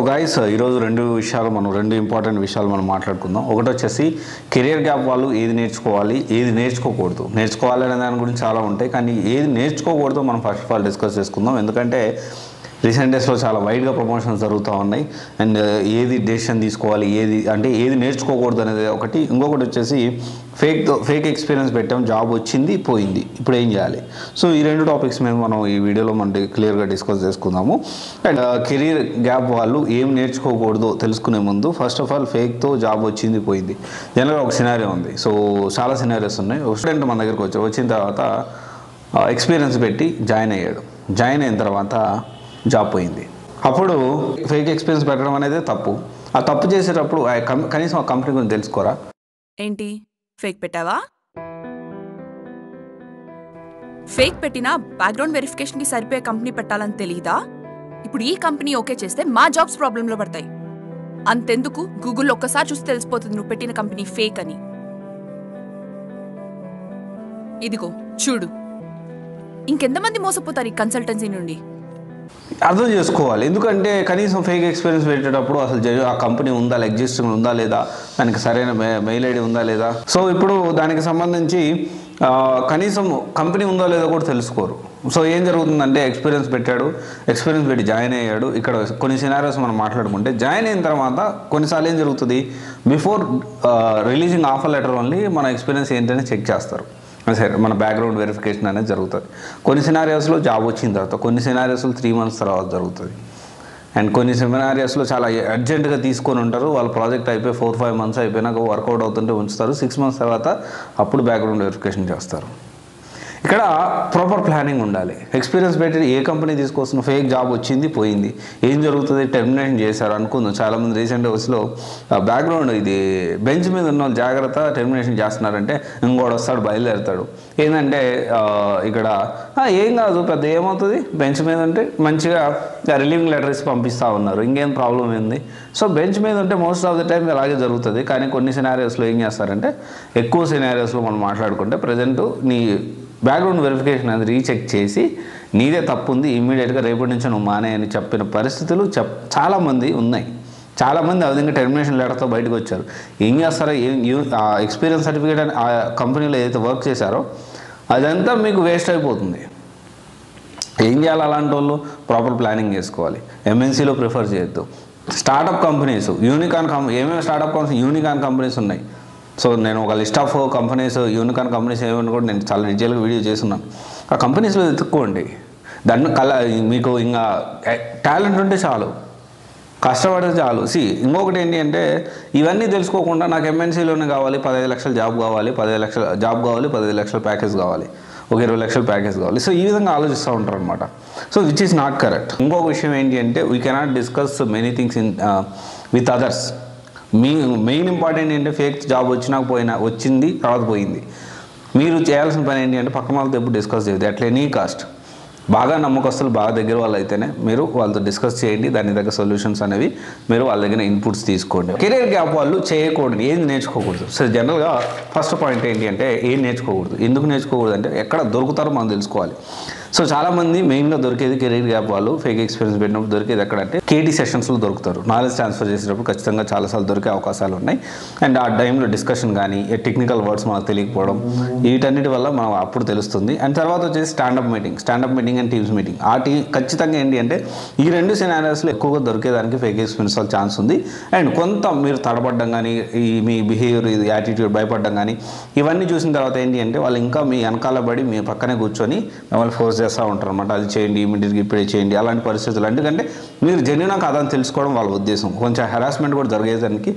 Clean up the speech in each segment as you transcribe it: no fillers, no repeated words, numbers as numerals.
Guys ఈరోజు రెండు important విషయాలు మనం మాట్లాడుకుందాం. ఒకటి వచ్చేసి కెరియర్ గ్యాప్ వాళ్ళు ఏది నేర్చుకోవాలి, ఏది నేర్చుకోకూడదు. నేర్చుకోవాలి అనే దాని గురించి చాలా ఉంటాయి, కానీ ఏది నేర్చుకోకూడదు మనం ఫస్ట్ ఆఫ్ ఆల్ డిస్కస్ చేసుకుందాం. ఎందుకంటే రీసెంట్ డేస్లో చాలా వైడ్గా ప్రమోషన్స్ జరుగుతూ ఉన్నాయి. అండ్ ఏది డెసిషన్ తీసుకోవాలి, ఏది నేర్చుకోకూడదు అనేది ఒకటి. ఇంకొకటి వచ్చేసి ఫేక్ ఎక్స్పీరియన్స్ పెట్టాం, జాబ్ వచ్చింది పోయింది, ఇప్పుడు ఏం చేయాలి. సో ఈ రెండు టాపిక్స్ మీద మనం ఈ వీడియోలో క్లియర్గా డిస్కస్ చేసుకుందాము. అండ్ కెరీర్ గ్యాప్ వాళ్ళు ఏం నేర్చుకోకూడదో తెలుసుకునే ముందు ఫస్ట్ ఆఫ్ ఆల్ ఫేక్తో జాబ్ వచ్చింది పోయింది. జనరల్గా ఒక సినారియో ఉంది. సో చాలా సినారియోస్ ఉన్నాయి. ఒక స్టూడెంట్ మన దగ్గరికి వచ్చిన తర్వాత ఎక్స్పీరియన్స్ పెట్టి జాయిన్ అయ్యాడు. జాయిన్ అయిన తర్వాత జాబ్ పోయింది. అప్పుడు ఫేక్ ఎక్స్పీరియన్స్ పెట్టడం అనేది తప్పు. ఆ తప్పు చేసేటప్పుడు కనీసం ఆ కంపెనీ గురించి తెలుసుకోరా? ఏంటి ఫేక్ పెట్టావా? ఫేక్ పెట్టినా బ్యాక్గ్రౌండ్ వెరిఫికేషన్ కి సరిపోయే కంపెనీ పెట్టాలని తెలీదా? ఇప్పుడు ఈ కంపెనీ ఓకే చేస్తే మా జాబ్స్ ప్రాబ్లంలో పడతాయి. అంతెందుకు, గూగుల్లో ఒక్కసారి చూసి తెలిసిపోతుంది నువ్వు పెట్టిన కంపెనీ ఫేక్ అని. ఇదిగో చూడు, ఇంకెంతమంది మోసపోతారు ఈ కన్సల్టెన్సీ నుండి? అర్థం చేసుకోవాలి. ఎందుకంటే కనీసం ఫేక్ ఎక్స్పీరియన్స్ పెట్టేటప్పుడు అసలు ఆ కంపెనీ ఉందా, ఎగ్జిస్టింగ్ ఉందా లేదా, దానికి సరైన మెయిల్ ఐడి ఉందా లేదా. సో ఇప్పుడు దానికి సంబంధించి కనీసం కంపెనీ ఉందో లేదో కూడా తెలుసుకోరు. సో ఏం జరుగుతుందంటే ఎక్స్పీరియన్స్ పెట్టి జాయిన్ అయ్యాడు. ఇక్కడ కొన్ని సినారియోస్ మనం మాట్లాడుకుంటే జాయిన్ అయిన తర్వాత కొన్నిసార్లు ఏం జరుగుతుంది, before releasing offer letter only మన ఎక్స్పీరియన్స్ ఏంటని చెక్ చేస్తారు. సరే, మన బ్యాక్గ్రౌండ్ వెరిఫికేషన్ అనేది జరుగుతుంది. కొన్ని సినారియోస్లో జాబ్ వచ్చిన తర్వాత, కొన్ని సినారియోస్లో 3 months తర్వాత జరుగుతుంది. అండ్ కొన్ని సినారియోస్లో చాలా అర్జెంటుగా తీసుకొని ఉంటారు. వాళ్ళ ప్రాజెక్ట్ అయిపోయి 4-5 months అయిపోయినాక వర్కౌట్ అవుతుంటే ఉంచుతారు. 6 months తర్వాత అప్పుడు బ్యాక్గ్రౌండ్ వెరిఫికేషన్ చేస్తారు. ఇక్కడ ప్రాపర్ ప్లానింగ్ ఉండాలి. ఎక్స్పీరియన్స్ పెట్టి ఏ కంపెనీ తీసుకొస్తున్న ఫేక్ జాబ్ వచ్చింది పోయింది, ఏం జరుగుతుంది, టెర్మినేషన్ చేశారు అనుకుందాం. చాలామంది రీసెంట్ డేస్లో బ్యాక్గ్రౌండ్ ఇది బెంచ్ మీద ఉన్న వాళ్ళు జాగ్రత్త టెర్మినేషన్ చేస్తున్నారంటే ఇంకోటి వస్తాడు, బయలుదేరుతాడు. ఏంటంటే ఇక్కడ ఏం కాదు పెద్ద, ఏమవుతుంది, బెంచ్ మీద ఉంటే మంచిగా రిలీవింగ్ లెటర్స్ పంపిస్తూ ఉన్నారు, ఇంకేం ప్రాబ్లం ఏంది. సో బెంచ్ మీద ఉంటే మోస్ట్ ఆఫ్ ద టైం అలాగే జరుగుతుంది. కానీ కొన్ని సినారియోస్లో ఏం చేస్తారంటే, ఎక్కువ సినారియోస్లో మనం మాట్లాడుకుంటే ప్రజెంట్ నీ బ్యాక్గ్రౌండ్ వెరిఫికేషన్ అనేది రీచెక్ చేసి నీదే తప్పు ఉంది, ఇమ్మీడియట్గా రేపటి నుంచి నువ్వు మానే అని చెప్పిన పరిస్థితులు చాలామంది ఉన్నాయి. చాలామంది ఆ విధంగా టెర్మినేషన్ లెటర్తో బయటకు వచ్చారు. ఏం చేస్తారో, ఆ ఎక్స్పీరియన్స్ సర్టిఫికేట్ అని ఆ కంపెనీలో ఏదైతే వర్క్ చేశారో అదంతా మీకు వేస్ట్ అయిపోతుంది. ఏం చేయాలి అలాంటి వాళ్ళు? ప్రాపర్ ప్లానింగ్ చేసుకోవాలి. ఎంఎన్సీలో ప్రిఫర్ చేయొద్దు. స్టార్టప్ కంపెనీస్, ఏమేమి స్టార్టప్ కంపెనీస్, యూనికార్న్ కంపెనీస్ ఉన్నాయి. సో నేను ఒక list of companies, unicorn companies ఏమని కూడా నేను చాలా డీటెయిల్గా వీడియో చేస్తున్నాను. ఆ కంపెనీస్లో ఎత్తుక్కోండి. మీకు ఇంకా టాలెంట్ ఉంటే చాలు, కష్టపడితే చాలు. ఇంకొకటి ఏంటి అంటే, ఇవన్నీ తెలుసుకోకుండా నాకు ఎంఎన్సీలోనే కావాలి, 15 లక్షల జాబ్ కావాలి, 15 లక్షల ప్యాకేజ్ కావాలి, ఒక 20 లక్షల ప్యాకేజ్ కావాలి. సో ఈ విధంగా ఆలోచిస్తూ ఉంటారు అనమాట. So which is not correct. ఇంకొక విషయం ఏంటి అంటే, we cannot discuss many things with others. Main important ఏంటంటే, ఫేక్ జాబ్ వచ్చింది తర్వాత పోయింది. మీరు చేయాల్సిన పని ఏంటి అంటే, పక్కన వాళ్ళతో ఎప్పుడు డిస్కస్ చేయదు. అట్లా ఎనీ కాస్ట్. బాగా నమ్మకస్తులు, బాగా దగ్గర వాళ్ళు అయితేనే మీరు వాళ్ళతో డిస్కస్ చేయండి. దాని దగ్గర సొల్యూషన్స్ అనేవి మీరు వాళ్ళ దగ్గర ఇన్పుట్స్ తీసుకోండి. కెరీర్ గ్యాప్ వాళ్ళు చేయకూడదు, ఏం నేర్చుకోకూడదు. సో జనరల్గా ఫస్ట్ పాయింట్ ఏంటి అంటే, ఏం నేర్చుకోకూడదు. ఎందుకు నేర్చుకోకూడదు అంటే, ఎక్కడ దొరుకుతారో మనం తెలుసుకోవాలి. సో చాలామంది మెయిన్గా దొరికేది కెరీర్ గ్యాప్ వాళ్ళు ఫేక్ ఎక్స్పీరియన్స్ పెట్టినప్పుడు దొరికేది ఎక్కడంటే, కేటీ సెషన్స్లో దొరుకుతారు. నాలెడ్జ్ ట్రాన్స్ఫర్ చేసేటప్పుడు ఖచ్చితంగా చాలాసార్లు దొరికే అవకాశాలు ఉన్నాయి. అండ్ ఆ టైంలో డిస్కషన్ కానీ టెక్నికల్ వర్డ్స్ మనకు తెలియకపోవడం, వీటన్నిటి వల్ల మనం అప్పుడు తెలుస్తుంది. అండ్ తర్వాత వచ్చేసి standup meeting and teams meeting. ఖచ్చితంగా ఏంటి అంటే, ఈ రెండు సినారియోస్లో ఎక్కువగా దొరికేదానికి ఫేక్ ఎక్స్పీరియన్స్ వాళ్ళ ఛాన్స్ ఉంది. అండ్ కొంత మీరు తడబడ్డం కానీ, మీ బిహేవియర్, యాటిట్యూడ్, భయపడడం కానీ, ఇవన్నీ చూసిన తర్వాత ఏంటి అంటే, వాళ్ళు ఇంకా మీ వెనకాల పడి మీ పక్కనే కూర్చొని మిమ్మల్ని ఫోర్స్ చేస్తూ ఉంటారు అనమాట. అది చేయండి, ఇమీడియట్గా ఇప్పుడే చేయండి, అలాంటి పరిస్థితులు. ఎందుకంటే మీరు జెన్యూనా కాదని తెలుసుకోవడం వాళ్ళ ఉద్దేశం. కొంచెం హెరాస్మెంట్ కూడా జరిగేదానికి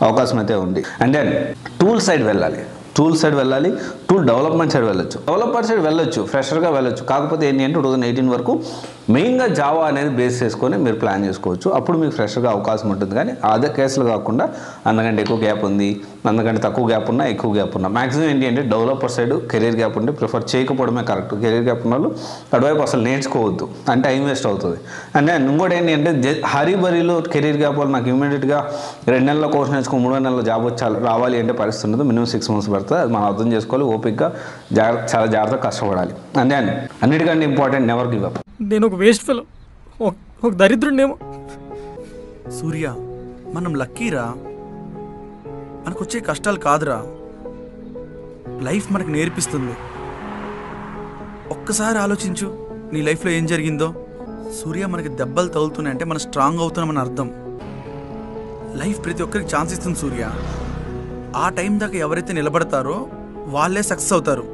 అవకాశం అయితే ఉంది. అండ్ దెన్ టూల్ సైడ్ వెళ్ళాలి, టూల్ డెవలప్మెంట్ సైడ్ వెళ్ళొచ్చు, ఫ్రెషర్గా వెళ్ళొచ్చు. కాకపోతే ఏంటి అంటే 2018 వరకు మెయిన్గా జావా అనేది బేస్ చేసుకొని మీరు ప్లాన్ చేసుకోవచ్చు. అప్పుడు మీకు ఫ్రెషర్గా అవకాశం ఉంటుంది. కానీ అదే కేసులు కాకుండా అందుకంటే ఎక్కువ గ్యాప్ ఉంది, అందుకంటే తక్కువ గ్యాప్ ఉన్నా, ఎక్కువ గ్యాప్ ఉన్నా, మ్యాక్సిమం ఏంటి అంటే డెవలపర్ సైడ్ కెరీర్ గ్యాప్ ఉంటే ప్రిఫర్ చేయకపోవడమే కరెక్ట్. కెరీర్ గ్యాప్ ఉన్న వాళ్ళు అటువైపు అసలు నేర్చుకోవద్దు, అంటే టైం వేస్ట్ అవుతుంది. అండ్ ఇంకోటి ఏంటి అంటే, హరీబరీలో కెరీర్ గ్యాప్ వాళ్ళు నాకు ఇమీడియట్గా 2 నెలల కోర్స్ నేర్చుకో 3 నెలల జాబ్ రావాలి అంటే పరిస్థితి ఉండదు. మినిమం 6 months పడుతుంది. అది మనం అర్థం చేసుకోవాలి. ఓపిక్గా చాలా జాగ్రత్తగా కష్టపడాలి. అండ్ అన్నిటికంటే ఇంపార్టెంట్, నెవర్ గివ్ అప్. నేను ఒక వేస్ట్ ఫెలో, ఒక దరిద్రుడినేమో. సూర్య, మనం లక్కీరా. మనకొచ్చే కష్టాలు కాదురా, లైఫ్ మనకు నేర్పిస్తుంది. ఒక్కసారి ఆలోచించు, నీ లైఫ్లో ఏం జరిగిందో. సూర్య, మనకి దెబ్బలు తగులుతున్నాయంటే మనం స్ట్రాంగ్ అవుతున్నామని అర్థం. లైఫ్ ప్రతి ఒక్కరికి ఛాన్స్ ఇస్తుంది సూర్య. ఆ టైం దాకా ఎవరైతే నిలబడతారో వాళ్ళే సక్సెస్ అవుతారు.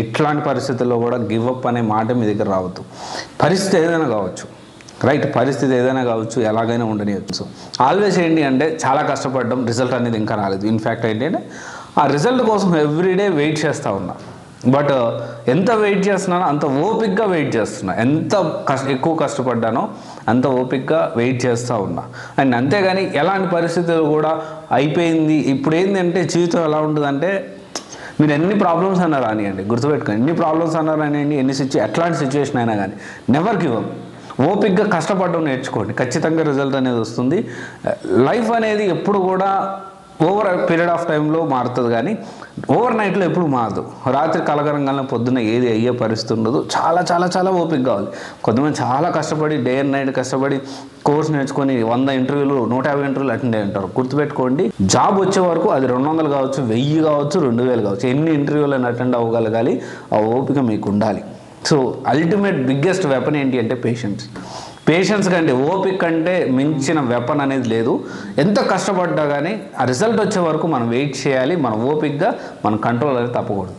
ఇట్లాంటి పరిస్థితుల్లో కూడా గివప్ అనే మాట మీ దగ్గర రావద్దు. పరిస్థితి ఏదైనా కావచ్చు, రైట్, పరిస్థితి ఏదైనా కావచ్చు, ఎలాగైనా ఉండనియచ్చు. ఆల్వేస్ ఏంటి అంటే చాలా కష్టపడడం, రిజల్ట్ అనేది ఇంకా రాలేదు. ఇన్ఫ్యాక్ట్ ఏంటంటే ఆ రిజల్ట్ కోసం ఎవ్రీడే వెయిట్ చేస్తూ ఉన్నా. బట్ ఎంత వెయిట్ చేస్తున్నానో అంత ఓపిక్గా వెయిట్ చేస్తున్నా. ఎంత ఎక్కువ కష్టపడ్డానో అంత ఓపిక్గా వెయిట్ చేస్తూ ఉన్నా. అండ్ అంతేగాని ఎలాంటి పరిస్థితులు కూడా అయిపోయింది. ఇప్పుడు ఏంటంటే జీవితం ఎలా ఉంటుందంటే, మీరు ఎన్ని ప్రాబ్లమ్స్ అన్నా రానియండి, గుర్తుపెట్టుకోండి, ఎన్ని ప్రాబ్లమ్స్ అన్నా రానియండి, ఎట్లాంటి సిచ్యువేషన్ అయినా కానీ నెవర్ గివ్ అప్. ఓపిక్గా కష్టపడడం నేర్చుకోండి, ఖచ్చితంగా రిజల్ట్ అనేది వస్తుంది. లైఫ్ అనేది ఎప్పుడు కూడా ఓవర్ పీరియడ్ ఆఫ్ టైంలో మారుతుంది, కానీ ఓవర్ నైట్లో ఎప్పుడు మారదు. రాత్రి కలగరంగానే పొద్దున్న ఏది అయ్యే పరిస్థితి ఉండదు. చాలా చాలా చాలా ఓపిక కావాలి. కొంతమంది చాలా కష్టపడి డే అండ్ నైట్ కష్టపడి కోర్స్ నేర్చుకొని 100 ఇంటర్వ్యూలు 150 ఇంటర్వ్యూలు అటెండ్ అయ్యి ఉంటారు. గుర్తుపెట్టుకోండి, జాబ్ వచ్చే వరకు అది 200 కావచ్చు, 1000 కావచ్చు, 2000 కావచ్చు, ఎన్ని ఇంటర్వ్యూలను అటెండ్ అవ్వగలగాలి, ఆ ఓపిక మీకు ఉండాలి. సో అల్టిమేట్ బిగ్గెస్ట్ వెపన్ ఏంటి అంటే పేషెన్స్ కంటే, ఓపిక కంటే మించిన వెపన్ అనేది లేదు. ఎంత కష్టపడ్డా కానీ ఆ రిజల్ట్ వచ్చే వరకు మనం వెయిట్ చేయాలి. మన ఓపికగా మన కంట్రోల్ అనేది తప్పకూడదు.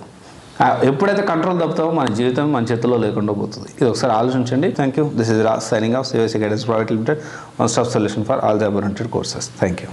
ఎప్పుడైతే కంట్రోల్ తప్పుతామో మన జీవితం మన చేతిలో లేకుండా పోతుంది. ఇది ఒకసారి ఆలోచించండి. Thank you. This is Raj signing off CVC guidance private limited, one stop solution for all the above courses. Thank you.